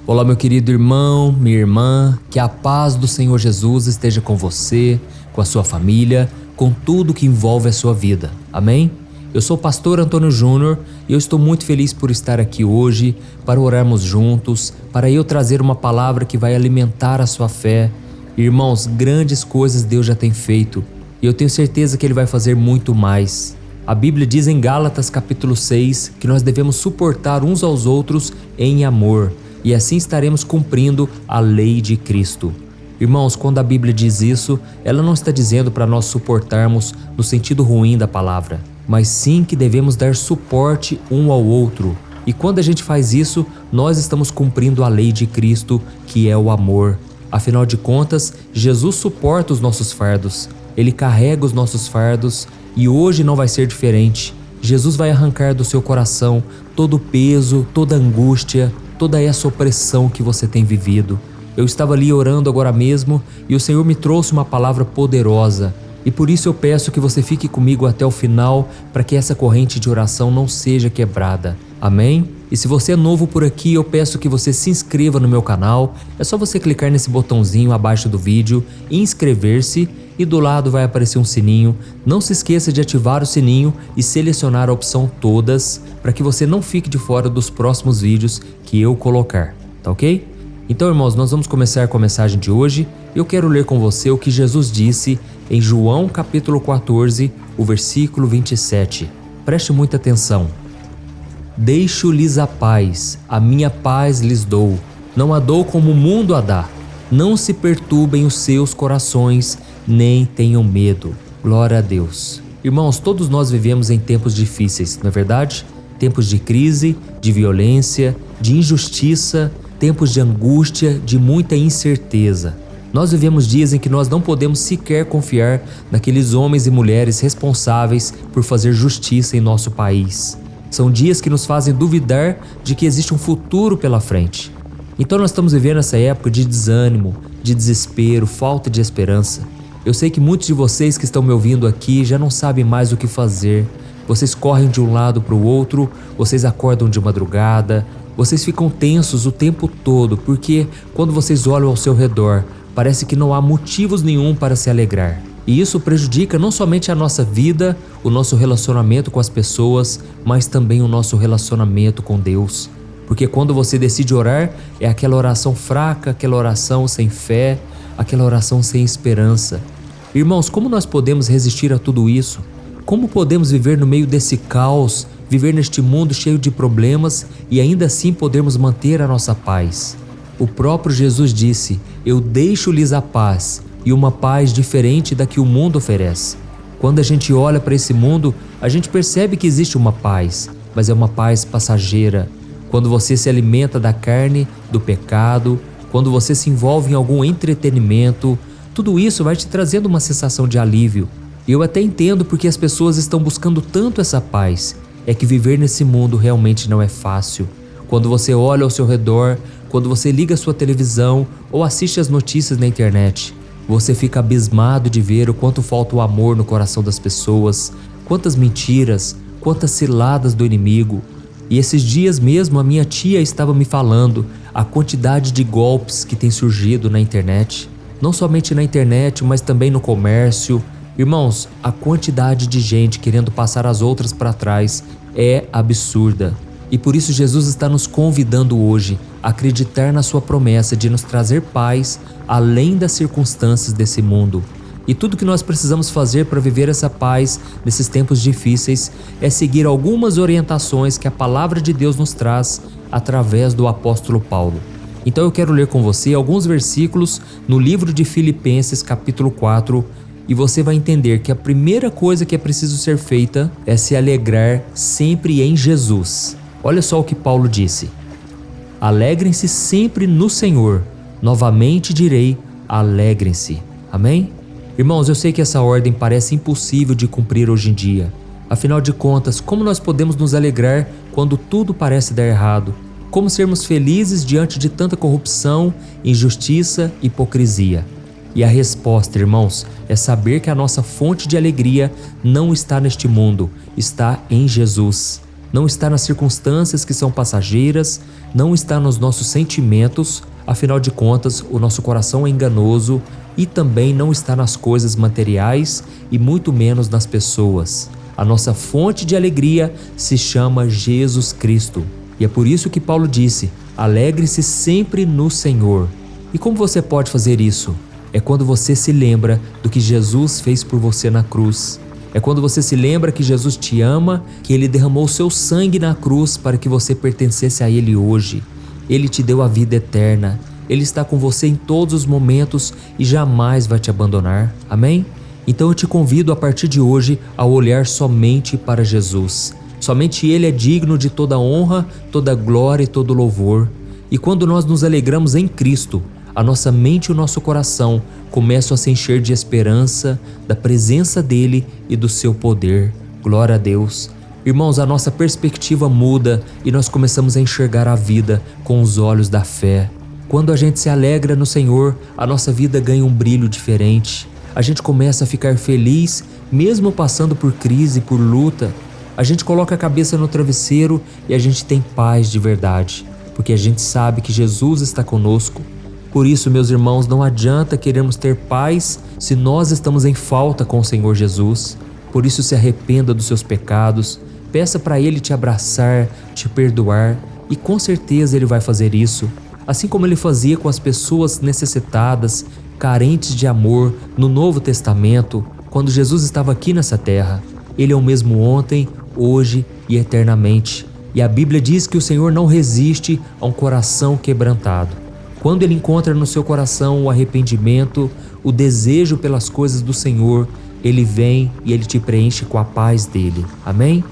Olá, meu querido irmão, minha irmã, que a paz do Senhor Jesus esteja com você, com a sua família, com tudo que envolve a sua vida. Amém? Eu sou o pastor Antônio Júnior e eu estou muito feliz por estar aqui hoje para orarmos juntos, para eu trazer uma palavra que vai alimentar a sua fé. Irmãos, grandes coisas Deus já tem feito e eu tenho certeza que Ele vai fazer muito mais. A Bíblia diz em Gálatas capítulo 6 que nós devemos suportar uns aos outros em amor. E assim estaremos cumprindo a lei de Cristo. Irmãos, quando a Bíblia diz isso, ela não está dizendo para nós suportarmos no sentido ruim da palavra, mas sim que devemos dar suporte um ao outro. E quando a gente faz isso, nós estamos cumprindo a lei de Cristo, que é o amor. Afinal de contas, Jesus suporta os nossos fardos, Ele carrega os nossos fardos e hoje não vai ser diferente. Jesus vai arrancar do seu coração todo o peso, toda a angústia, toda essa opressão que você tem vivido. Eu estava ali orando agora mesmo e o Senhor me trouxe uma palavra poderosa. E por isso eu peço que você fique comigo até o final para que essa corrente de oração não seja quebrada. Amém? E se você é novo por aqui, eu peço que você se inscreva no meu canal. É só você clicar nesse botãozinho abaixo do vídeo, inscrever-se e do lado vai aparecer um sininho. Não se esqueça de ativar o sininho e selecionar a opção todas para que você não fique de fora dos próximos vídeos que eu colocar, tá ok? Então, irmãos, nós vamos começar com a mensagem de hoje. Eu quero ler com você o que Jesus disse em João capítulo 14, o versículo 27. Preste muita atenção. Deixo-lhes a paz, a minha paz lhes dou. Não a dou como o mundo a dá. Não se perturbem os seus corações, nem tenham medo. Glória a Deus. Irmãos, todos nós vivemos em tempos difíceis, não é verdade? Tempos de crise, de violência, de injustiça, tempos de angústia, de muita incerteza. Nós vivemos dias em que nós não podemos sequer confiar naqueles homens e mulheres responsáveis por fazer justiça em nosso país. São dias que nos fazem duvidar de que existe um futuro pela frente. Então nós estamos vivendo essa época de desânimo, de desespero, falta de esperança. Eu sei que muitos de vocês que estão me ouvindo aqui já não sabem mais o que fazer. Vocês correm de um lado para o outro, vocês acordam de madrugada, vocês ficam tensos o tempo todo, porque quando vocês olham ao seu redor, parece que não há motivos nenhum para se alegrar. E isso prejudica não somente a nossa vida, o nosso relacionamento com as pessoas, mas também o nosso relacionamento com Deus. Porque quando você decide orar, é aquela oração fraca, aquela oração sem fé, aquela oração sem esperança. Irmãos, como nós podemos resistir a tudo isso? Como podemos viver no meio desse caos, viver neste mundo cheio de problemas e ainda assim podermos manter a nossa paz? O próprio Jesus disse: eu deixo-lhes a paz, e uma paz diferente da que o mundo oferece. Quando a gente olha para esse mundo, a gente percebe que existe uma paz, mas é uma paz passageira. Quando você se alimenta da carne, do pecado, quando você se envolve em algum entretenimento, tudo isso vai te trazendo uma sensação de alívio. E eu até entendo porque as pessoas estão buscando tanto essa paz. É que viver nesse mundo realmente não é fácil. Quando você olha ao seu redor, quando você liga a sua televisão ou assiste as notícias na internet, você fica abismado de ver o quanto falta o amor no coração das pessoas, quantas mentiras, quantas ciladas do inimigo. E esses dias mesmo a minha tia estava me falando a quantidade de golpes que tem surgido na internet. Não somente na internet, mas também no comércio. Irmãos, a quantidade de gente querendo passar as outras para trás é absurda. E por isso Jesus está nos convidando hoje a acreditar na sua promessa de nos trazer paz além das circunstâncias desse mundo. E tudo que nós precisamos fazer para viver essa paz nesses tempos difíceis é seguir algumas orientações que a palavra de Deus nos traz através do apóstolo Paulo. Então eu quero ler com você alguns versículos no livro de Filipenses capítulo 4 e você vai entender que a primeira coisa que é preciso ser feita é se alegrar sempre em Jesus. Olha só o que Paulo disse: alegrem-se sempre no Senhor, novamente direi, alegrem-se. Amém? Irmãos, eu sei que essa ordem parece impossível de cumprir hoje em dia. Afinal de contas, como nós podemos nos alegrar quando tudo parece dar errado? Como sermos felizes diante de tanta corrupção, injustiça e hipocrisia? E a resposta, irmãos, é saber que a nossa fonte de alegria não está neste mundo, está em Jesus. Não está nas circunstâncias que são passageiras, não está nos nossos sentimentos, afinal de contas, o nosso coração é enganoso, e também não está nas coisas materiais e muito menos nas pessoas. A nossa fonte de alegria se chama Jesus Cristo. E é por isso que Paulo disse: alegre-se sempre no Senhor. E como você pode fazer isso? É quando você se lembra do que Jesus fez por você na cruz. É quando você se lembra que Jesus te ama, que Ele derramou o seu sangue na cruz para que você pertencesse a Ele hoje. Ele te deu a vida eterna. Ele está com você em todos os momentos e jamais vai te abandonar. Amém? Então eu te convido a partir de hoje a olhar somente para Jesus. Somente Ele é digno de toda honra, toda glória e todo louvor. E quando nós nos alegramos em Cristo, a nossa mente e o nosso coração começam a se encher de esperança, da presença dEle e do seu poder. Glória a Deus. Irmãos, a nossa perspectiva muda e nós começamos a enxergar a vida com os olhos da fé. Quando a gente se alegra no Senhor, a nossa vida ganha um brilho diferente. A gente começa a ficar feliz, mesmo passando por crise, por luta. A gente coloca a cabeça no travesseiro e a gente tem paz de verdade, porque a gente sabe que Jesus está conosco. Por isso, meus irmãos, não adianta querermos ter paz se nós estamos em falta com o Senhor Jesus. Por isso, se arrependa dos seus pecados, peça para Ele te abraçar, te perdoar, e com certeza Ele vai fazer isso. Assim como Ele fazia com as pessoas necessitadas, carentes de amor, no Novo Testamento, quando Jesus estava aqui nessa terra. Ele é o mesmo ontem, hoje e eternamente. E a Bíblia diz que o Senhor não resiste a um coração quebrantado. Quando Ele encontra no seu coração o arrependimento, o desejo pelas coisas do Senhor, Ele vem e Ele te preenche com a paz dEle. Amém?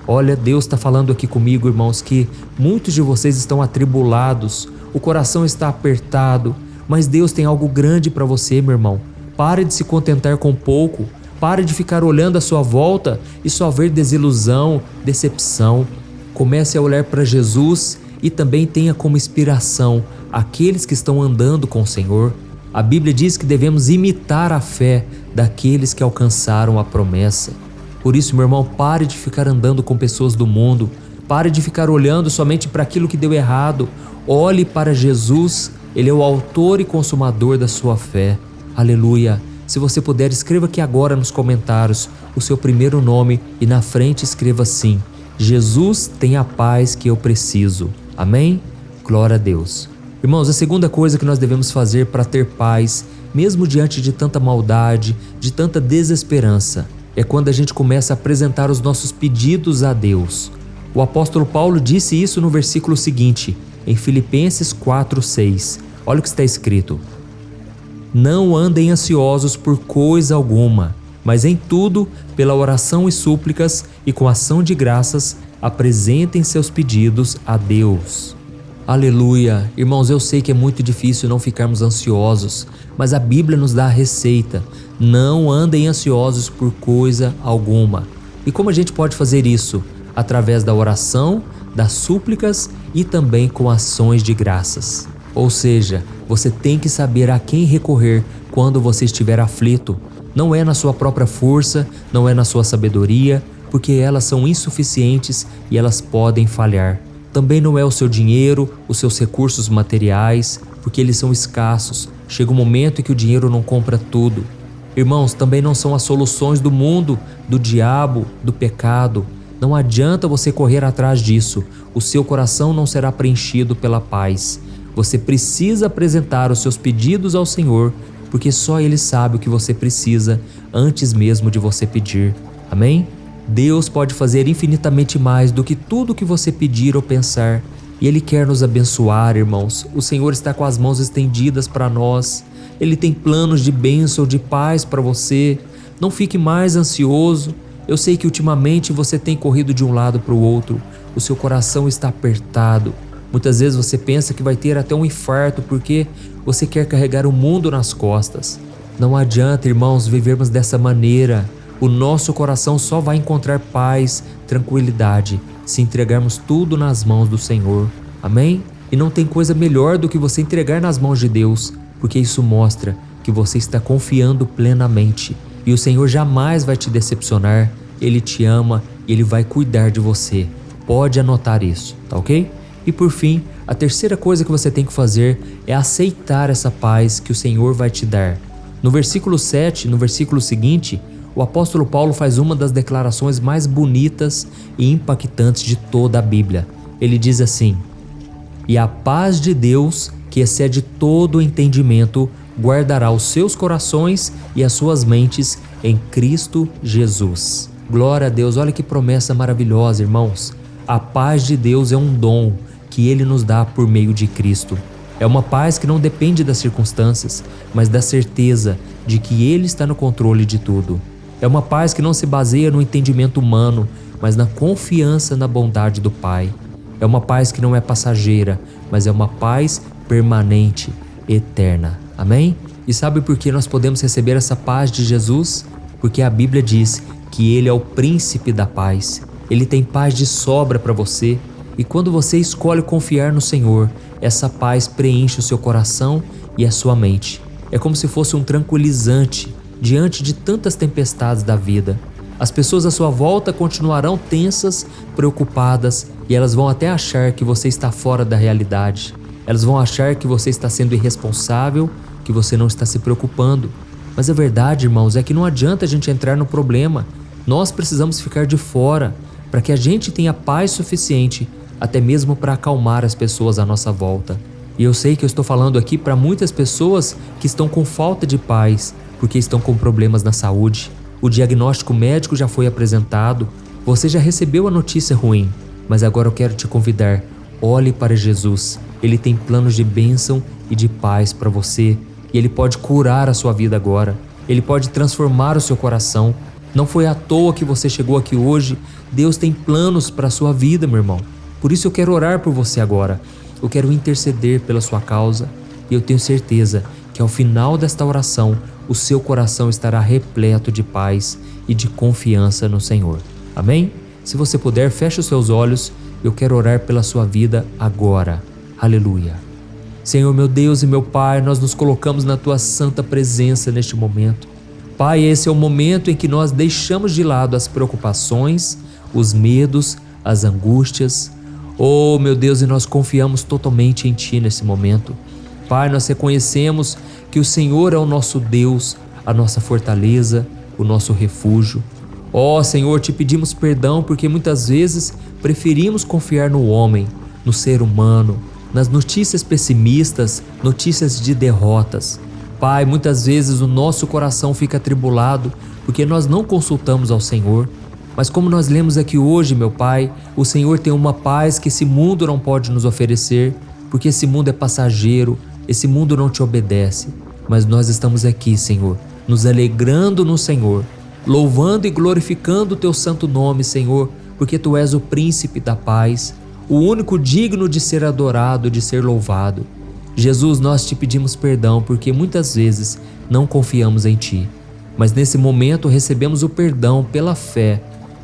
Olha, Deus está falando aqui comigo, irmãos, que muitos de vocês estão atribulados, o coração está apertado, mas Deus tem algo grande para você, meu irmão. Pare de se contentar com pouco, pare de ficar olhando à sua volta e só ver desilusão, decepção. Comece a olhar para Jesus e também tenha como inspiração aqueles que estão andando com o Senhor. A Bíblia diz que devemos imitar a fé daqueles que alcançaram a promessa. Por isso, meu irmão, pare de ficar andando com pessoas do mundo, pare de ficar olhando somente para aquilo que deu errado. Olhe para Jesus, Ele é o autor e consumador da sua fé. Aleluia! Se você puder, escreva aqui agora nos comentários o seu primeiro nome e na frente escreva assim: Jesus tem a paz que eu preciso. Amém? Glória a Deus. Irmãos, a segunda coisa que nós devemos fazer para ter paz, mesmo diante de tanta maldade, de tanta desesperança, é quando a gente começa a apresentar os nossos pedidos a Deus. O apóstolo Paulo disse isso no versículo seguinte, em Filipenses 4:6. Olha o que está escrito: não andem ansiosos por coisa alguma, mas em tudo, pela oração e súplicas e com ação de graças, apresentem seus pedidos a Deus. Aleluia! Irmãos, eu sei que é muito difícil não ficarmos ansiosos, mas a Bíblia nos dá a receita. Não andem ansiosos por coisa alguma. E como a gente pode fazer isso? Através da oração, das súplicas e também com ações de graças. Ou seja, você tem que saber a quem recorrer quando você estiver aflito. Não é na sua própria força, não é na sua sabedoria, porque elas são insuficientes e elas podem falhar. Também não é o seu dinheiro, os seus recursos materiais, porque eles são escassos. Chega um momento em que o dinheiro não compra tudo. Irmãos, também não são as soluções do mundo, do diabo, do pecado. Não adianta você correr atrás disso. O seu coração não será preenchido pela paz. Você precisa apresentar os seus pedidos ao Senhor, porque só Ele sabe o que você precisa antes mesmo de você pedir. Amém? Deus pode fazer infinitamente mais do que tudo que você pedir ou pensar. E Ele quer nos abençoar, irmãos. O Senhor está com as mãos estendidas para nós. Ele tem planos de bênção, de paz para você. Não fique mais ansioso. Eu sei que ultimamente você tem corrido de um lado para o outro. O seu coração está apertado. Muitas vezes você pensa que vai ter até um infarto porque você quer carregar o mundo nas costas. Não adianta, irmãos, vivermos dessa maneira. O nosso coração só vai encontrar paz, tranquilidade, se entregarmos tudo nas mãos do Senhor. Amém? E não tem coisa melhor do que você entregar nas mãos de Deus, porque isso mostra que você está confiando plenamente. E o Senhor jamais vai te decepcionar. Ele te ama e Ele vai cuidar de você. Pode anotar isso, tá ok? E por fim, a terceira coisa que você tem que fazer é aceitar essa paz que o Senhor vai te dar. No versículo 7, no versículo seguinte, o apóstolo Paulo faz uma das declarações mais bonitas e impactantes de toda a Bíblia. Ele diz assim: "E a paz de Deus, que excede todo o entendimento, guardará os seus corações e as suas mentes em Cristo Jesus." Glória a Deus, olha que promessa maravilhosa, irmãos. A paz de Deus é um dom que Ele nos dá por meio de Cristo. É uma paz que não depende das circunstâncias, mas da certeza de que Ele está no controle de tudo. É uma paz que não se baseia no entendimento humano, mas na confiança na bondade do Pai. É uma paz que não é passageira, mas é uma paz permanente, eterna. Amém? E sabe por que nós podemos receber essa paz de Jesus? Porque a Bíblia diz que Ele é o príncipe da paz. Ele tem paz de sobra para você. E quando você escolhe confiar no Senhor, essa paz preenche o seu coração e a sua mente. É como se fosse um tranquilizante diante de tantas tempestades da vida. As pessoas à sua volta continuarão tensas, preocupadas, e elas vão até achar que você está fora da realidade. Elas vão achar que você está sendo irresponsável, que você não está se preocupando. Mas a verdade, irmãos, é que não adianta a gente entrar no problema. Nós precisamos ficar de fora para que a gente tenha paz suficiente até mesmo para acalmar as pessoas à nossa volta. E eu sei que eu estou falando aqui para muitas pessoas que estão com falta de paz, porque estão com problemas na saúde. O diagnóstico médico já foi apresentado, você já recebeu a notícia ruim, mas agora eu quero te convidar, olhe para Jesus. Ele tem planos de bênção e de paz para você, e Ele pode curar a sua vida agora. Ele pode transformar o seu coração. Não foi à toa que você chegou aqui hoje. Deus tem planos para a sua vida, meu irmão. Por isso eu quero orar por você agora. Eu quero interceder pela sua causa. E eu tenho certeza que ao final desta oração, o seu coração estará repleto de paz e de confiança no Senhor. Amém? Se você puder, feche os seus olhos. Eu quero orar pela sua vida agora. Aleluia. Senhor, meu Deus e meu Pai, nós nos colocamos na Tua santa presença neste momento. Pai, esse é o momento em que nós deixamos de lado as preocupações, os medos, as angústias. Oh, meu Deus, e nós confiamos totalmente em Ti nesse momento. Pai, nós reconhecemos que o Senhor é o nosso Deus, a nossa fortaleza, o nosso refúgio. Oh, Senhor, te pedimos perdão porque muitas vezes preferimos confiar no homem, no ser humano, nas notícias pessimistas, notícias de derrotas. Pai, muitas vezes o nosso coração fica atribulado porque nós não consultamos ao Senhor. Mas como nós lemos aqui hoje, meu Pai, o Senhor tem uma paz que esse mundo não pode nos oferecer, porque esse mundo é passageiro, esse mundo não te obedece. Mas nós estamos aqui, Senhor, nos alegrando no Senhor, louvando e glorificando o Teu santo nome, Senhor, porque Tu és o príncipe da paz, o único digno de ser adorado, de ser louvado. Jesus, nós te pedimos perdão porque muitas vezes não confiamos em Ti. Mas nesse momento recebemos o perdão pela fé,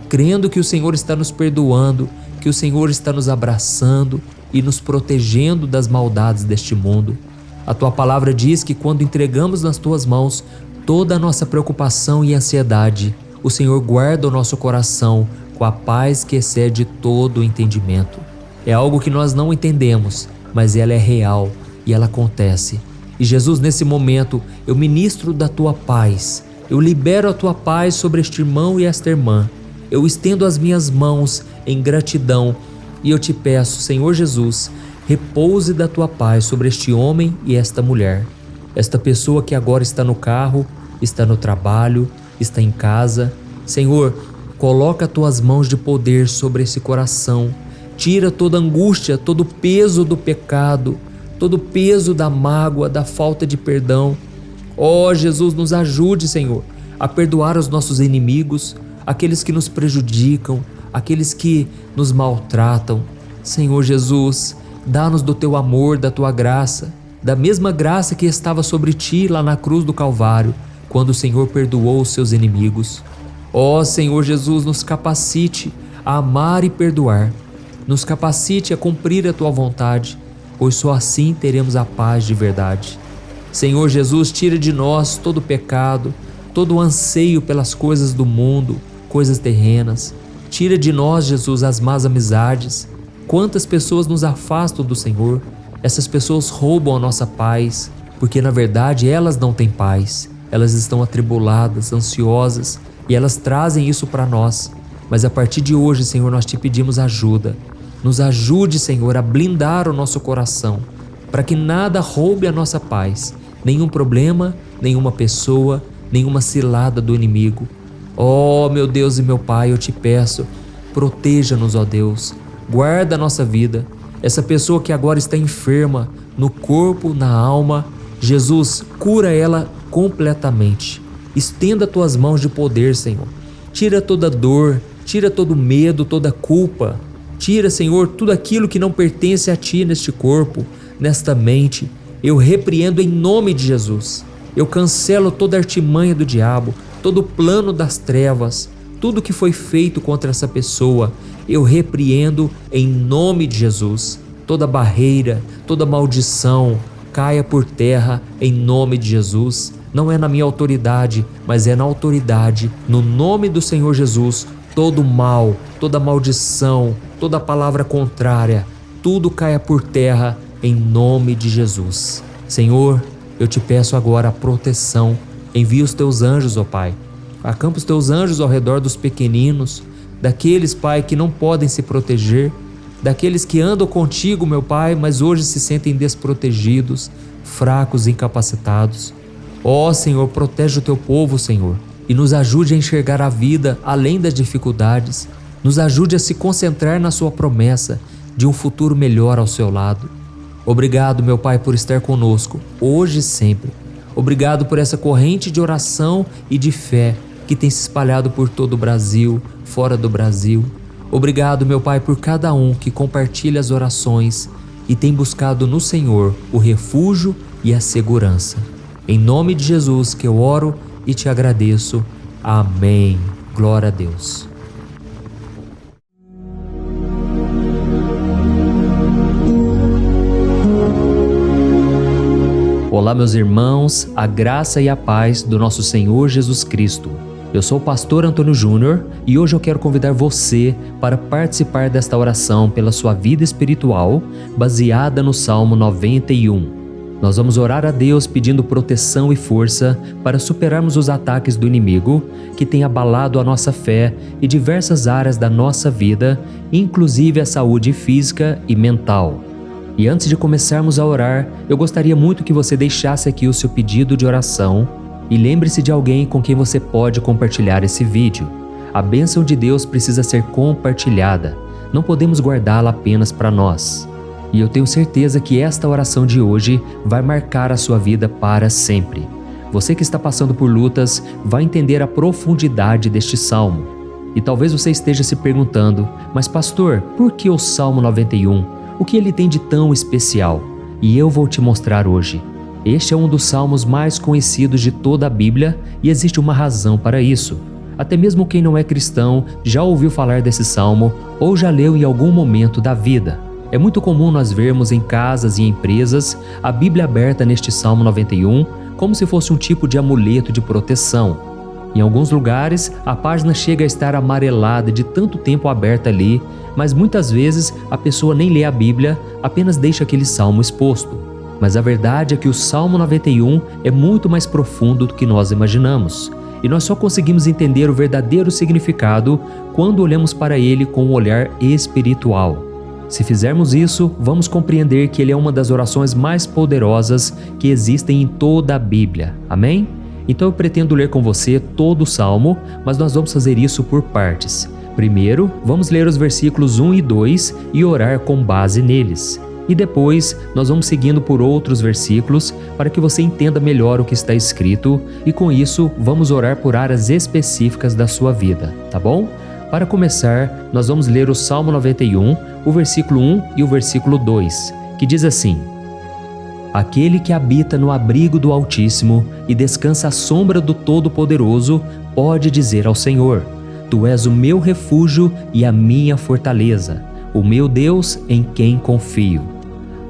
crendo que o Senhor está nos perdoando, que o Senhor está nos abraçando e nos protegendo das maldades deste mundo. A Tua palavra diz que quando entregamos nas Tuas mãos toda a nossa preocupação e ansiedade, o Senhor guarda o nosso coração com a paz que excede todo o entendimento. É algo que nós não entendemos, mas ela é real e ela acontece. E Jesus, nesse momento, eu ministro da Tua paz. Eu libero a Tua paz sobre este irmão e esta irmã. Eu estendo as minhas mãos em gratidão e eu te peço, Senhor Jesus, repouse da Tua paz sobre este homem e esta mulher. Esta pessoa que agora está no carro, está no trabalho, está em casa. Senhor, coloca Tuas mãos de poder sobre esse coração. Tira toda angústia, todo o peso do pecado, todo o peso da mágoa, da falta de perdão. Ó Jesus, nos ajude, Senhor, a perdoar os nossos inimigos, aqueles que nos prejudicam, aqueles que nos maltratam. Senhor Jesus, dá-nos do Teu amor, da Tua graça, da mesma graça que estava sobre Ti lá na cruz do Calvário, quando o Senhor perdoou os Seus inimigos. Ó Senhor Jesus, nos capacite a amar e perdoar. Nos capacite a cumprir a Tua vontade, pois só assim teremos a paz de verdade. Senhor Jesus, tira de nós todo o pecado, todo o anseio pelas coisas do mundo, coisas terrenas. Tira de nós, Jesus, as más amizades. Quantas pessoas nos afastam do Senhor? Essas pessoas roubam a nossa paz, porque na verdade elas não têm paz. Elas estão atribuladas, ansiosas, e elas trazem isso para nós. Mas a partir de hoje, Senhor, nós te pedimos ajuda. Nos ajude, Senhor, a blindar o nosso coração, para que nada roube a nossa paz. Nenhum problema, nenhuma pessoa, nenhuma cilada do inimigo. Oh, meu Deus e meu Pai, eu te peço, proteja-nos, ó Deus. Guarda a nossa vida. Essa pessoa que agora está enferma, no corpo, na alma, Jesus, cura ela completamente. Estenda tuas mãos de poder, Senhor. Tira toda dor, tira todo medo, toda culpa. Tira, Senhor, tudo aquilo que não pertence a Ti neste corpo, nesta mente. Eu repreendo em nome de Jesus. Eu cancelo toda artimanha do diabo, todo plano das trevas, tudo que foi feito contra essa pessoa. Eu repreendo em nome de Jesus. Toda barreira, toda maldição, caia por terra em nome de Jesus. Não é na minha autoridade, mas é na autoridade, no nome do Senhor Jesus. Todo mal, toda maldição, toda palavra contrária, tudo caia por terra em nome de Jesus. Senhor, eu te peço agora a proteção. Envia os teus anjos, ó Pai. Acampa os teus anjos ao redor dos pequeninos, daqueles, Pai, que não podem se proteger, daqueles que andam contigo, meu Pai, mas hoje se sentem desprotegidos, fracos, incapacitados. Ó Senhor, protege o teu povo, Senhor, e nos ajude a enxergar a vida além das dificuldades. Nos ajude a se concentrar na sua promessa de um futuro melhor ao seu lado. Obrigado, meu Pai, por estar conosco, hoje e sempre. Obrigado por essa corrente de oração e de fé que tem se espalhado por todo o Brasil, fora do Brasil. Obrigado, meu Pai, por cada um que compartilha as orações e tem buscado no Senhor o refúgio e a segurança. Em nome de Jesus que eu oro e te agradeço. Amém. Glória a Deus. Olá, meus irmãos, a graça e a paz do nosso Senhor Jesus Cristo. Eu sou o pastor Antônio Júnior e hoje eu quero convidar você para participar desta oração pela sua vida espiritual, baseada no Salmo 91. Nós vamos orar a Deus pedindo proteção e força para superarmos os ataques do inimigo que tem abalado a nossa fé e diversas áreas da nossa vida, inclusive a saúde física e mental. E antes de começarmos a orar, eu gostaria muito que você deixasse aqui o seu pedido de oração e lembre-se de alguém com quem você pode compartilhar esse vídeo. A bênção de Deus precisa ser compartilhada, não podemos guardá-la apenas para nós. E eu tenho certeza que esta oração de hoje vai marcar a sua vida para sempre. Você que está passando por lutas vai entender a profundidade deste salmo. E talvez você esteja se perguntando, mas pastor, por que o Salmo 91? O que ele tem de tão especial? E eu vou te mostrar hoje. Este é um dos salmos mais conhecidos de toda a Bíblia e existe uma razão para isso. Até mesmo quem não é cristão já ouviu falar desse salmo ou já leu em algum momento da vida. É muito comum nós vermos em casas e empresas a Bíblia aberta neste Salmo 91 como se fosse um tipo de amuleto de proteção. Em alguns lugares, a página chega a estar amarelada de tanto tempo aberta ali, mas muitas vezes a pessoa nem lê a Bíblia, apenas deixa aquele salmo exposto. Mas a verdade é que o Salmo 91 é muito mais profundo do que nós imaginamos. E nós só conseguimos entender o verdadeiro significado quando olhamos para ele com um olhar espiritual. Se fizermos isso, vamos compreender que ele é uma das orações mais poderosas que existem em toda a Bíblia. Amém? Então eu pretendo ler com você todo o Salmo, mas nós vamos fazer isso por partes. Primeiro, vamos ler os versículos 1 e 2 e orar com base neles. E depois, nós vamos seguindo por outros versículos para que você entenda melhor o que está escrito e com isso, vamos orar por áreas específicas da sua vida, tá bom? Para começar, nós vamos ler o Salmo 91, o versículo 1 e o versículo 2, que diz assim: Aquele que habita no abrigo do Altíssimo e descansa à sombra do Todo-Poderoso pode dizer ao Senhor: Tu és o meu refúgio e a minha fortaleza, o meu Deus em quem confio.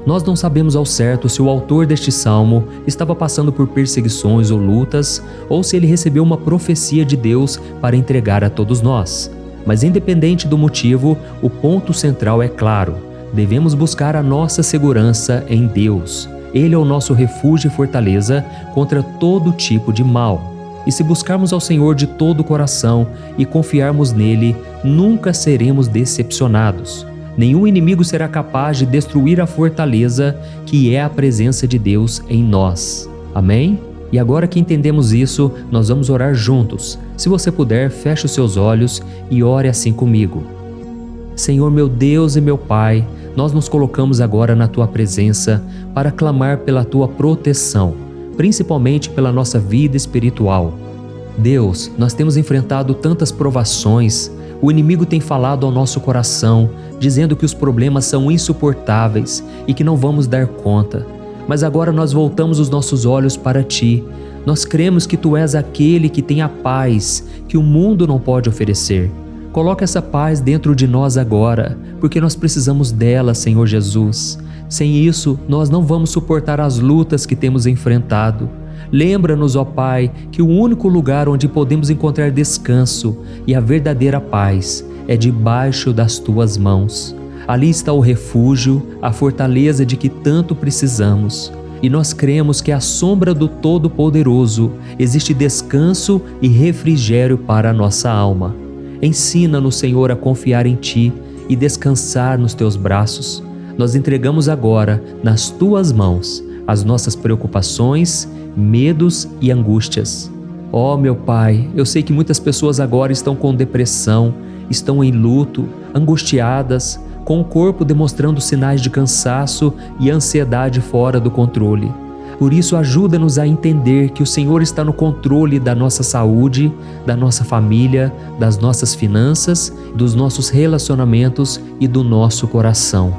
Nós não sabemos ao certo se o autor deste salmo estava passando por perseguições ou lutas, ou se ele recebeu uma profecia de Deus para entregar a todos nós. Mas independente do motivo, o ponto central é claro: devemos buscar a nossa segurança em Deus. Ele é o nosso refúgio e fortaleza contra todo tipo de mal. E se buscarmos ao Senhor de todo o coração e confiarmos nele, nunca seremos decepcionados. Nenhum inimigo será capaz de destruir a fortaleza que é a presença de Deus em nós. Amém? E agora que entendemos isso, nós vamos orar juntos. Se você puder, feche os seus olhos e ore assim comigo. Senhor meu Deus e meu Pai, nós nos colocamos agora na Tua presença para clamar pela Tua proteção, principalmente pela nossa vida espiritual. Deus, nós temos enfrentado tantas provações, o inimigo tem falado ao nosso coração, dizendo que os problemas são insuportáveis e que não vamos dar conta. Mas agora nós voltamos os nossos olhos para Ti. Nós cremos que Tu és aquele que tem a paz que o mundo não pode oferecer. Coloca essa paz dentro de nós agora, porque nós precisamos dela, Senhor Jesus. Sem isso, nós não vamos suportar as lutas que temos enfrentado. Lembra-nos, ó Pai, que o único lugar onde podemos encontrar descanso e a verdadeira paz é debaixo das Tuas mãos. Ali está o refúgio, a fortaleza de que tanto precisamos. E nós cremos que à sombra do Todo-Poderoso existe descanso e refrigério para a nossa alma. Ensina-nos, Senhor, a confiar em Ti e descansar nos Teus braços. Nós entregamos agora, nas Tuas mãos, as nossas preocupações, medos e angústias. Ó meu Pai, eu sei que muitas pessoas agora estão com depressão, estão em luto, angustiadas, com o corpo demonstrando sinais de cansaço e ansiedade fora do controle. Por isso, ajuda-nos a entender que o Senhor está no controle da nossa saúde, da nossa família, das nossas finanças, dos nossos relacionamentos e do nosso coração.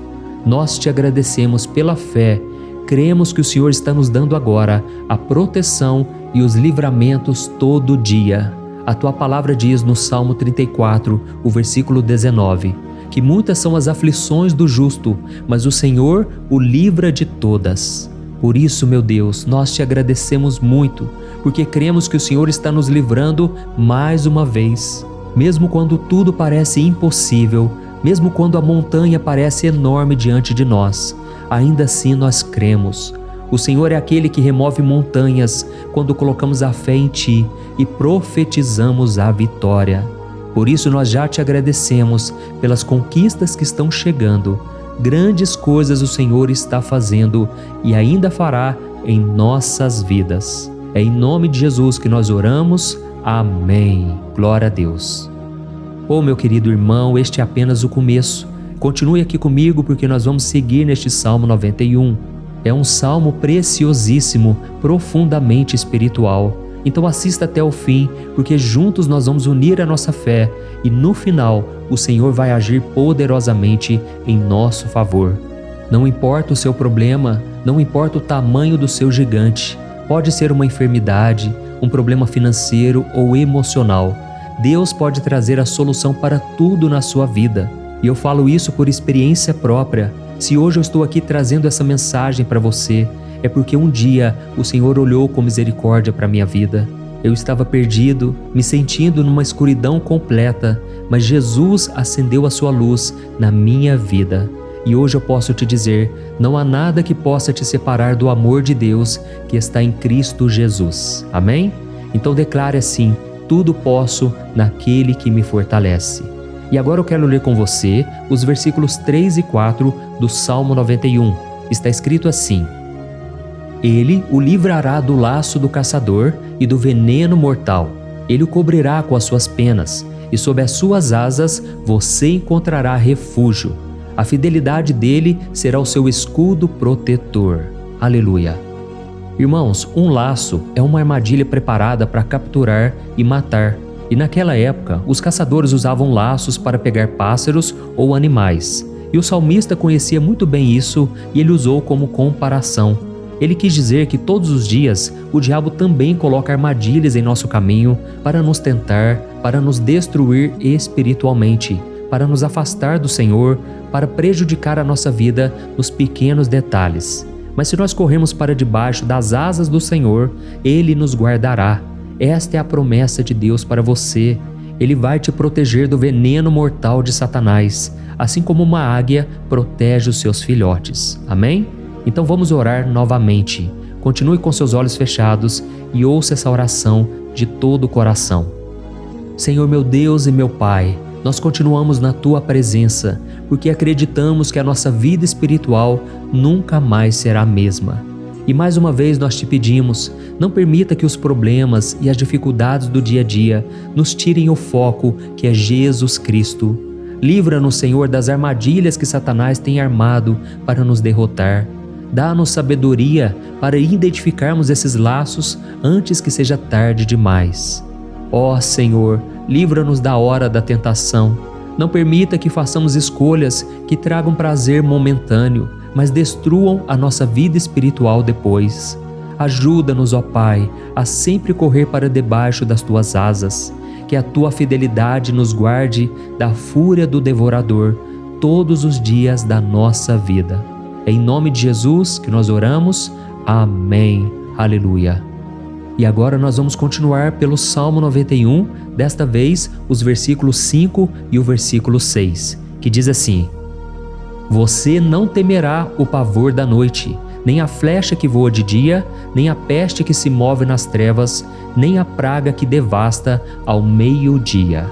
Nós Te agradecemos pela fé. Cremos que o Senhor está nos dando agora a proteção e os livramentos todo dia. A Tua palavra diz no Salmo 34, o versículo 19, que muitas são as aflições do justo, mas o Senhor o livra de todas. Por isso, meu Deus, nós Te agradecemos muito, porque cremos que o Senhor está nos livrando mais uma vez. Mesmo quando tudo parece impossível, mesmo quando a montanha parece enorme diante de nós, ainda assim nós cremos. O Senhor é aquele que remove montanhas quando colocamos a fé em Ti e profetizamos a vitória. Por isso nós já Te agradecemos pelas conquistas que estão chegando. Grandes coisas o Senhor está fazendo e ainda fará em nossas vidas. É em nome de Jesus que nós oramos. Amém. Glória a Deus. Oh, meu querido irmão, este é apenas o começo. Continue aqui comigo porque nós vamos seguir neste Salmo 91. É um salmo preciosíssimo, profundamente espiritual. Então assista até o fim, porque juntos nós vamos unir a nossa fé e no final o Senhor vai agir poderosamente em nosso favor. Não importa o seu problema, não importa o tamanho do seu gigante, pode ser uma enfermidade, um problema financeiro ou emocional. Deus pode trazer a solução para tudo na sua vida. E eu falo isso por experiência própria. Se hoje eu estou aqui trazendo essa mensagem para você, é porque um dia o Senhor olhou com misericórdia para a minha vida. Eu estava perdido, me sentindo numa escuridão completa, mas Jesus acendeu a sua luz na minha vida. E hoje eu posso te dizer, não há nada que possa te separar do amor de Deus que está em Cristo Jesus. Amém? Então declare assim: tudo posso naquele que me fortalece. E agora eu quero ler com você os versículos 3 e 4 do Salmo 91. Está escrito assim: Ele o livrará do laço do caçador e do veneno mortal. Ele o cobrirá com as suas penas, e sob as suas asas você encontrará refúgio. A fidelidade dele será o seu escudo protetor. Aleluia. Irmãos, um laço é uma armadilha preparada para capturar e matar. E naquela época, os caçadores usavam laços para pegar pássaros ou animais. E o salmista conhecia muito bem isso e ele usou como comparação. Ele quis dizer que todos os dias o diabo também coloca armadilhas em nosso caminho para nos tentar, para nos destruir espiritualmente, para nos afastar do Senhor, para prejudicar a nossa vida nos pequenos detalhes. Mas se nós corrermos para debaixo das asas do Senhor, Ele nos guardará. Esta é a promessa de Deus para você. Ele vai te proteger do veneno mortal de Satanás, assim como uma águia protege os seus filhotes. Amém? Então vamos orar novamente. Continue com seus olhos fechados e ouça essa oração de todo o coração. Senhor meu Deus e meu Pai, nós continuamos na Tua presença, porque acreditamos que a nossa vida espiritual nunca mais será a mesma. E mais uma vez nós te pedimos, não permita que os problemas e as dificuldades do dia a dia nos tirem o foco que é Jesus Cristo. Livra-nos, Senhor, das armadilhas que Satanás tem armado para nos derrotar. Dá-nos sabedoria para identificarmos esses laços antes que seja tarde demais. Ó Senhor, livra-nos da hora da tentação. Não permita que façamos escolhas que tragam prazer momentâneo, mas destruam a nossa vida espiritual depois. Ajuda-nos, ó Pai, a sempre correr para debaixo das Tuas asas. Que a Tua fidelidade nos guarde da fúria do devorador todos os dias da nossa vida. É em nome de Jesus que nós oramos. Amém. Aleluia. E agora nós vamos continuar pelo Salmo 91, desta vez os versículos 5 e o versículo 6, que diz assim: Você não temerá o pavor da noite, nem a flecha que voa de dia, nem a peste que se move nas trevas, nem a praga que devasta ao meio-dia.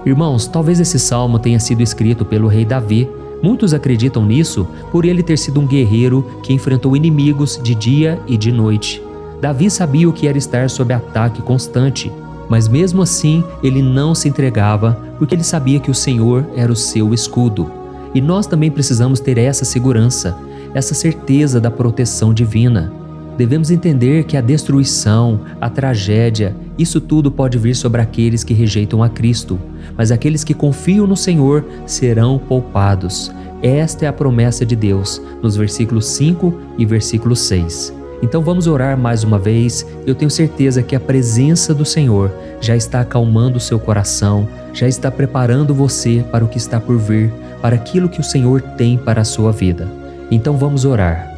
Irmãos, talvez esse salmo tenha sido escrito pelo rei Davi. Muitos acreditam nisso por ele ter sido um guerreiro que enfrentou inimigos de dia e de noite. Davi sabia o que era estar sob ataque constante, mas mesmo assim ele não se entregava porque ele sabia que o Senhor era o seu escudo. E nós também precisamos ter essa segurança, essa certeza da proteção divina. Devemos entender que a destruição, a tragédia, isso tudo pode vir sobre aqueles que rejeitam a Cristo, mas aqueles que confiam no Senhor serão poupados. Esta é a promessa de Deus, nos versículos 5 e versículo 6. Então vamos orar mais uma vez. Eu tenho certeza que a presença do Senhor já está acalmando o seu coração, já está preparando você para o que está por vir, para aquilo que o Senhor tem para a sua vida. Então vamos orar.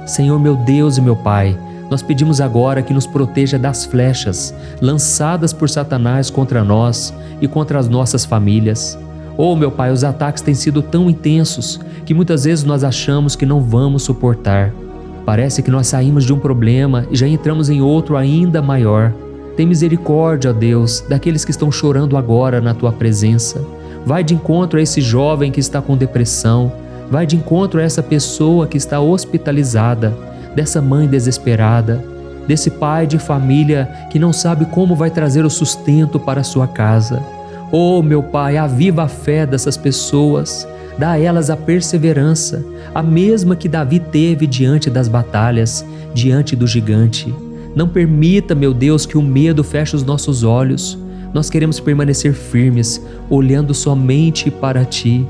Senhor meu Deus e meu Pai, nós pedimos agora que nos proteja das flechas lançadas por Satanás contra nós e contra as nossas famílias. Oh meu Pai, os ataques têm sido tão intensos que muitas vezes nós achamos que não vamos suportar. Parece que nós saímos de um problema e já entramos em outro ainda maior. Tem misericórdia, ó Deus, daqueles que estão chorando agora na Tua presença. Vai de encontro a esse jovem que está com depressão. Vai de encontro a essa pessoa que está hospitalizada, dessa mãe desesperada, desse pai de família que não sabe como vai trazer o sustento para a sua casa. Oh, meu Pai, aviva a fé dessas pessoas, dá a elas a perseverança, a mesma que Davi teve diante das batalhas, diante do gigante. Não permita, meu Deus, que o medo feche os nossos olhos. Nós queremos permanecer firmes, olhando somente para Ti.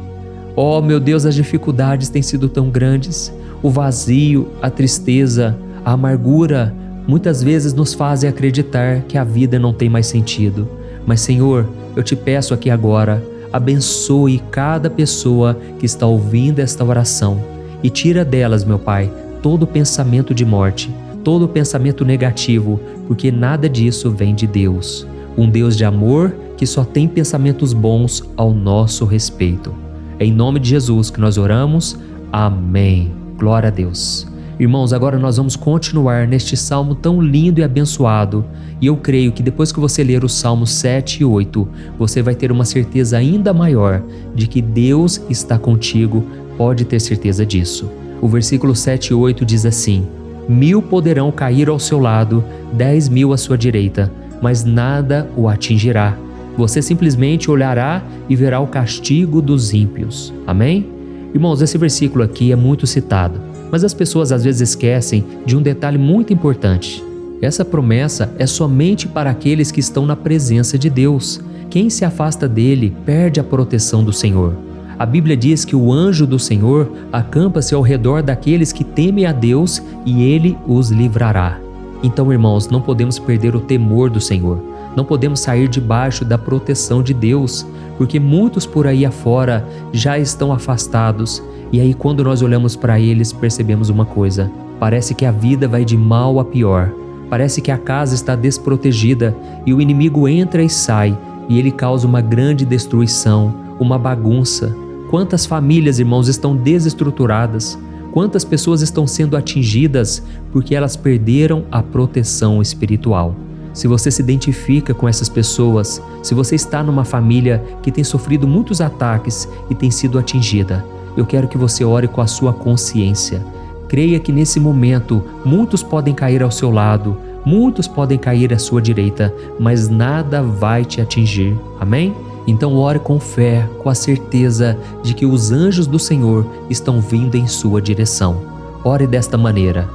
Oh, meu Deus, as dificuldades têm sido tão grandes. O vazio, a tristeza, a amargura, muitas vezes nos fazem acreditar que a vida não tem mais sentido. Mas, Senhor, eu te peço aqui agora, abençoe cada pessoa que está ouvindo esta oração e tira delas, meu Pai, todo pensamento de morte, todo pensamento negativo, porque nada disso vem de Deus. Um Deus de amor que só tem pensamentos bons ao nosso respeito. É em nome de Jesus que nós oramos. Amém. Glória a Deus. Irmãos, agora nós vamos continuar neste salmo tão lindo e abençoado. E eu creio que depois que você ler os salmos 7 e 8, você vai ter uma certeza ainda maior de que Deus está contigo. Pode ter certeza disso. O versículo 7 e 8 diz assim: 1000 poderão cair ao seu lado, 10.000 à sua direita, mas nada o atingirá. Você simplesmente olhará e verá o castigo dos ímpios. Amém? Irmãos, esse versículo aqui é muito citado, mas as pessoas às vezes esquecem de um detalhe muito importante. Essa promessa é somente para aqueles que estão na presença de Deus. Quem se afasta dele perde a proteção do Senhor. A Bíblia diz que o anjo do Senhor acampa-se ao redor daqueles que temem a Deus e ele os livrará. Então, irmãos, não podemos perder o temor do Senhor. Não podemos sair debaixo da proteção de Deus, porque muitos por aí afora já estão afastados. E aí, quando nós olhamos para eles, percebemos uma coisa: parece que a vida vai de mal a pior. Parece que a casa está desprotegida e o inimigo entra e sai, e ele causa uma grande destruição, uma bagunça. Quantas famílias, irmãos, estão desestruturadas? Quantas pessoas estão sendo atingidas porque elas perderam a proteção espiritual? Se você se identifica com essas pessoas, se você está numa família que tem sofrido muitos ataques e tem sido atingida, eu quero que você ore com a sua consciência. Creia que nesse momento muitos podem cair ao seu lado, muitos podem cair à sua direita, mas nada vai te atingir. Amém? Então ore com fé, com a certeza de que os anjos do Senhor estão vindo em sua direção. Ore desta maneira: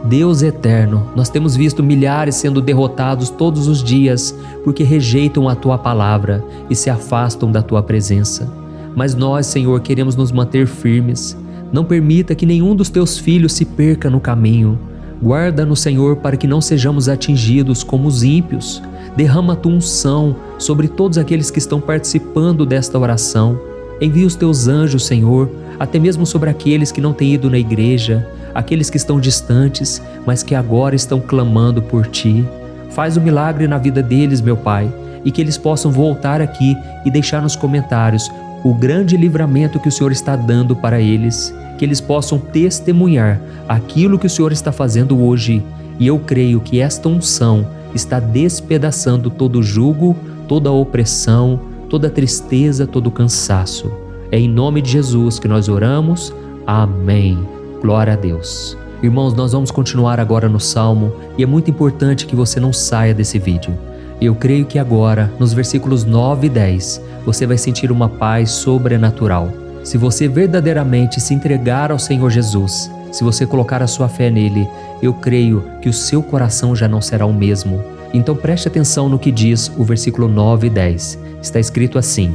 Deus eterno, nós temos visto milhares sendo derrotados todos os dias porque rejeitam a Tua palavra e se afastam da Tua presença. Mas nós, Senhor, queremos nos manter firmes. Não permita que nenhum dos Teus filhos se perca no caminho. Guarda-nos, Senhor, para que não sejamos atingidos como os ímpios. Derrama a Tua unção sobre todos aqueles que estão participando desta oração. Envia os Teus anjos, Senhor, até mesmo sobre aqueles que não têm ido na igreja, aqueles que estão distantes, mas que agora estão clamando por Ti. Faz um milagre na vida deles, meu Pai, e que eles possam voltar aqui e deixar nos comentários o grande livramento que o Senhor está dando para eles, que eles possam testemunhar aquilo que o Senhor está fazendo hoje. E eu creio que esta unção está despedaçando todo jugo, toda opressão, toda tristeza, todo cansaço. É em nome de Jesus que nós oramos. Amém. Glória a Deus. Irmãos, nós vamos continuar agora no Salmo e é muito importante que você não saia desse vídeo. Eu creio que agora, nos versículos 9 e 10, você vai sentir uma paz sobrenatural. Se você verdadeiramente se entregar ao Senhor Jesus, se você colocar a sua fé nele, eu creio que o seu coração já não será o mesmo. Então preste atenção no que diz o versículo 9 e 10. Está escrito assim: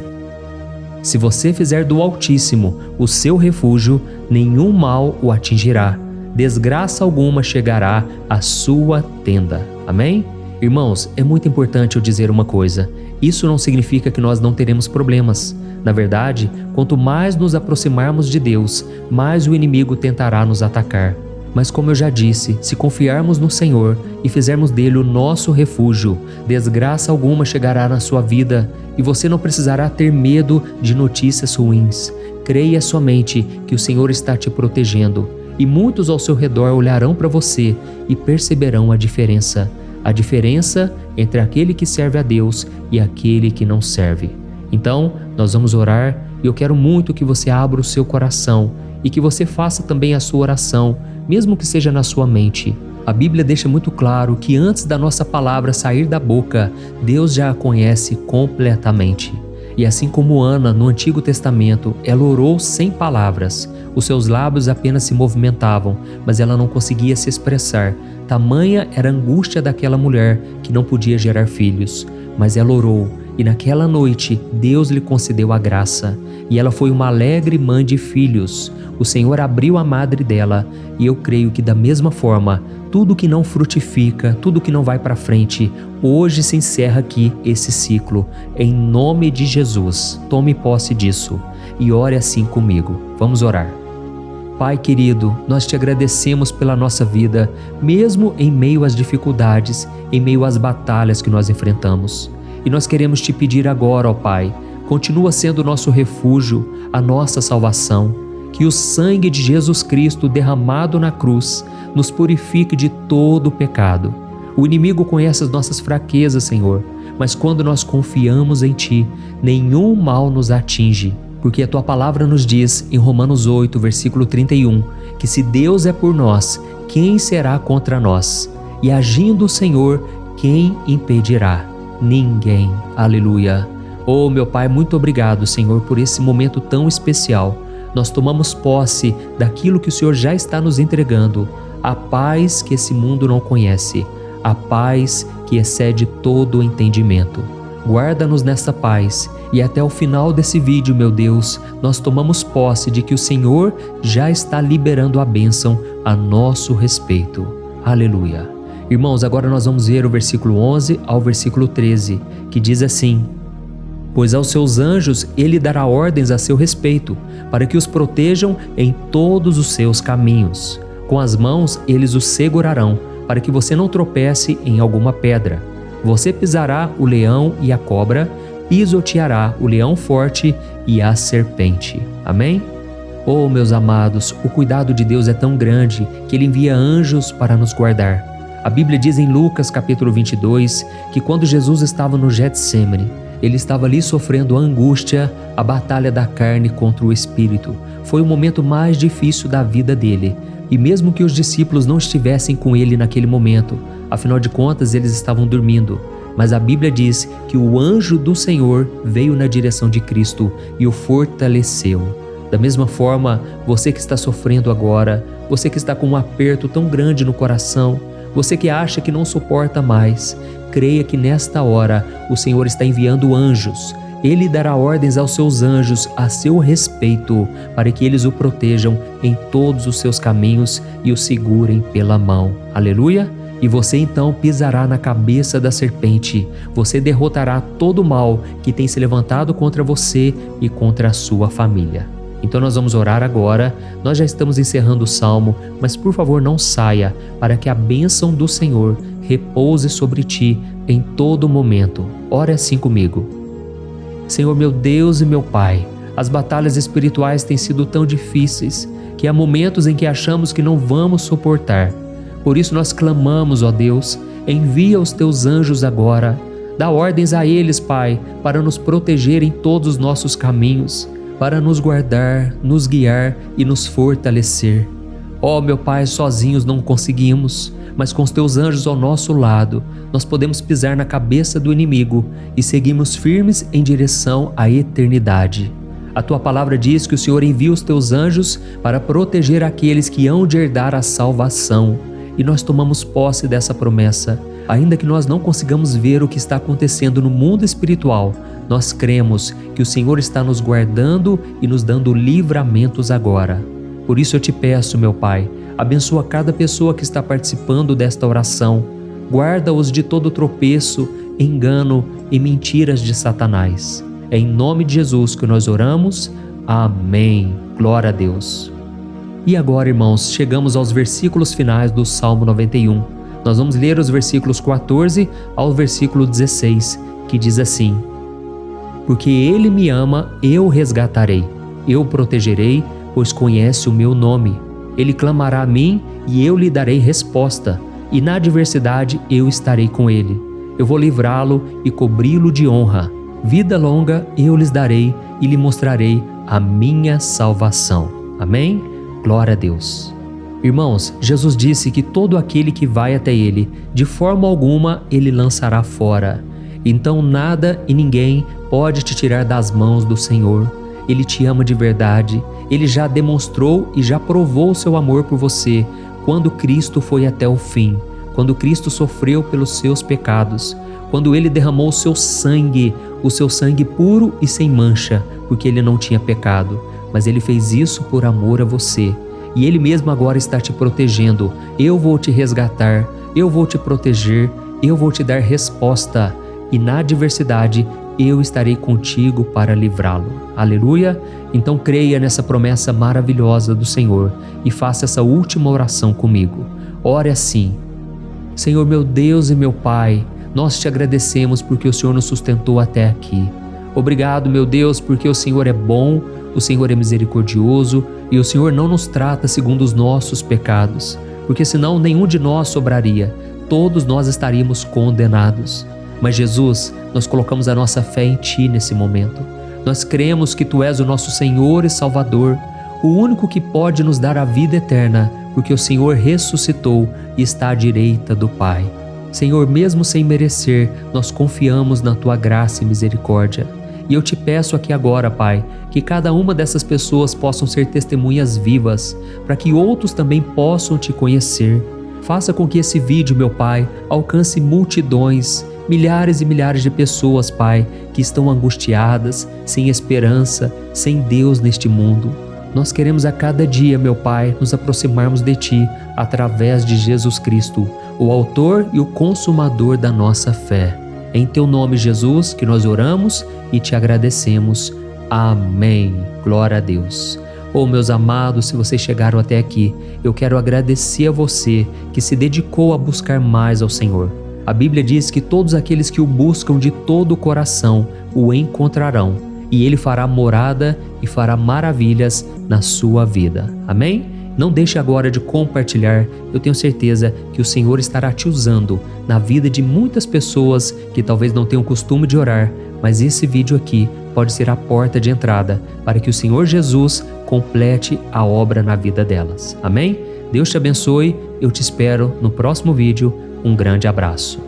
Se você fizer do Altíssimo o seu refúgio, nenhum mal o atingirá, desgraça alguma chegará à sua tenda. Amém? Irmãos, é muito importante eu dizer uma coisa. Isso não significa que nós não teremos problemas. Na verdade, quanto mais nos aproximarmos de Deus, mais o inimigo tentará nos atacar. Mas como eu já disse, se confiarmos no Senhor e fizermos dele o nosso refúgio, desgraça alguma chegará na sua vida e você não precisará ter medo de notícias ruins. Creia somente que o Senhor está te protegendo e muitos ao seu redor olharão para você e perceberão a diferença entre aquele que serve a Deus e aquele que não serve. Então, nós vamos orar e eu quero muito que você abra o seu coração e que você faça também a sua oração, mesmo que seja na sua mente. A Bíblia deixa muito claro que antes da nossa palavra sair da boca, Deus já a conhece completamente. E assim como Ana, no Antigo Testamento, ela orou sem palavras. Os seus lábios apenas se movimentavam, mas ela não conseguia se expressar. Tamanha era a angústia daquela mulher que não podia gerar filhos. Mas ela orou, e naquela noite Deus lhe concedeu a graça. E ela foi uma alegre mãe de filhos. O Senhor abriu a madre dela, e eu creio que da mesma forma, tudo que não frutifica, tudo que não vai para frente, hoje se encerra aqui esse ciclo. Em nome de Jesus, tome posse disso e ore assim comigo. Vamos orar. Pai querido, nós te agradecemos pela nossa vida, mesmo em meio às dificuldades, em meio às batalhas que nós enfrentamos. E nós queremos te pedir agora, ó Pai, continua sendo o nosso refúgio, a nossa salvação. Que o sangue de Jesus Cristo derramado na cruz nos purifique de todo o pecado. O inimigo conhece as nossas fraquezas, Senhor, mas quando nós confiamos em Ti, nenhum mal nos atinge, porque a Tua palavra nos diz em Romanos 8, versículo 31, que se Deus é por nós, quem será contra nós? E agindo o Senhor, quem impedirá? Ninguém. Aleluia. Oh, meu Pai, muito obrigado, Senhor, por esse momento tão especial. Nós tomamos posse daquilo que o Senhor já está nos entregando, a paz que esse mundo não conhece, a paz que excede todo o entendimento. Guarda-nos nessa paz e até o final desse vídeo, meu Deus, nós tomamos posse de que o Senhor já está liberando a bênção a nosso respeito. Aleluia. Irmãos, agora nós vamos ver o versículo 11 ao versículo 13, que diz assim: Pois aos seus anjos ele dará ordens a seu respeito, para que os protejam em todos os seus caminhos. Com as mãos eles os segurarão, para que você não tropece em alguma pedra. Você pisará o leão e a cobra, pisoteará o leão forte e a serpente. Amém? Oh, meus amados, o cuidado de Deus é tão grande que Ele envia anjos para nos guardar. A Bíblia diz em Lucas capítulo 22 que quando Jesus estava no Getsêmani, Ele estava ali sofrendo a angústia, a batalha da carne contra o espírito. Foi o momento mais difícil da vida dele. E mesmo que os discípulos não estivessem com ele naquele momento, afinal de contas eles estavam dormindo, mas a Bíblia diz que o anjo do Senhor veio na direção de Cristo e o fortaleceu. Da mesma forma, você que está sofrendo agora, você que está com um aperto tão grande no coração, você que acha que não suporta mais, creia que nesta hora o Senhor está enviando anjos. Ele dará ordens aos seus anjos a seu respeito, para que eles o protejam em todos os seus caminhos e o segurem pela mão. Aleluia! E você então pisará na cabeça da serpente. Você derrotará todo o mal que tem se levantado contra você e contra a sua família. Então nós vamos orar agora. Nós já estamos encerrando o salmo, mas por favor não saia, para que a bênção do Senhor repouse sobre ti em todo momento. Ore assim comigo. Senhor meu Deus e meu Pai, as batalhas espirituais têm sido tão difíceis que há momentos em que achamos que não vamos suportar. Por isso nós clamamos, ó Deus, envia os teus anjos agora. Dá ordens a eles, Pai, para nos proteger em todos os nossos caminhos, para nos guardar, nos guiar e nos fortalecer. Ó meu Pai, sozinhos não conseguimos, mas com os teus anjos ao nosso lado, nós podemos pisar na cabeça do inimigo e seguirmos firmes em direção à eternidade. A tua palavra diz que o Senhor envia os teus anjos para proteger aqueles que hão de herdar a salvação. E nós tomamos posse dessa promessa. Ainda que nós não consigamos ver o que está acontecendo no mundo espiritual, nós cremos que o Senhor está nos guardando e nos dando livramentos agora. Por isso eu te peço, meu Pai, abençoa cada pessoa que está participando desta oração. Guarda-os de todo tropeço, engano e mentiras de Satanás. É em nome de Jesus que nós oramos. Amém. Glória a Deus. E agora, irmãos, chegamos aos versículos finais do Salmo 91. Nós vamos ler os versículos 14 ao versículo 16, que diz assim: Porque Ele me ama, eu o resgatarei, eu o protegerei, pois conhece o meu nome. Ele clamará a mim e eu lhe darei resposta, e na adversidade eu estarei com ele. Eu vou livrá-lo e cobri-lo de honra. Vida longa eu lhes darei e lhe mostrarei a minha salvação. Amém? Glória a Deus. Irmãos, Jesus disse que todo aquele que vai até ele, de forma alguma ele lançará fora. Então nada e ninguém pode te tirar das mãos do Senhor. Ele te ama de verdade. Ele já demonstrou e já provou o seu amor por você quando Cristo foi até o fim, quando Cristo sofreu pelos seus pecados, quando Ele derramou o seu sangue puro e sem mancha, porque Ele não tinha pecado, mas Ele fez isso por amor a você. E Ele mesmo agora está te protegendo. Eu vou te resgatar, eu vou te proteger, eu vou te dar resposta, e na adversidade eu estarei contigo para livrá-lo. Aleluia! Então creia nessa promessa maravilhosa do Senhor e faça essa última oração comigo. Ore assim: Senhor meu Deus e meu Pai, nós te agradecemos porque o Senhor nos sustentou até aqui. Obrigado, meu Deus, porque o Senhor é bom, o Senhor é misericordioso e o Senhor não nos trata segundo os nossos pecados, porque senão nenhum de nós sobraria, todos nós estaríamos condenados. Mas Jesus, nós colocamos a nossa fé em Ti nesse momento. Nós cremos que Tu és o nosso Senhor e Salvador, o único que pode nos dar a vida eterna, porque o Senhor ressuscitou e está à direita do Pai. Senhor, mesmo sem merecer, nós confiamos na Tua graça e misericórdia. E eu te peço aqui agora, Pai, que cada uma dessas pessoas possam ser testemunhas vivas, para que outros também possam Te conhecer. Faça com que esse vídeo, meu Pai, alcance multidões, milhares e milhares de pessoas, Pai, que estão angustiadas, sem esperança, sem Deus neste mundo. Nós queremos a cada dia, meu Pai, nos aproximarmos de Ti através de Jesus Cristo, o autor e o consumador da nossa fé. É em Teu nome, Jesus, que nós oramos e Te agradecemos. Amém. Glória a Deus. Oh, meus amados, se vocês chegaram até aqui, eu quero agradecer a você que se dedicou a buscar mais ao Senhor. A Bíblia diz que todos aqueles que o buscam de todo o coração o encontrarão, e Ele fará morada e fará maravilhas na sua vida. Amém? Não deixe agora de compartilhar, eu tenho certeza que o Senhor estará te usando na vida de muitas pessoas que talvez não tenham costume de orar, mas esse vídeo aqui pode ser a porta de entrada para que o Senhor Jesus complete a obra na vida delas. Amém? Deus te abençoe, eu te espero no próximo vídeo. Um grande abraço.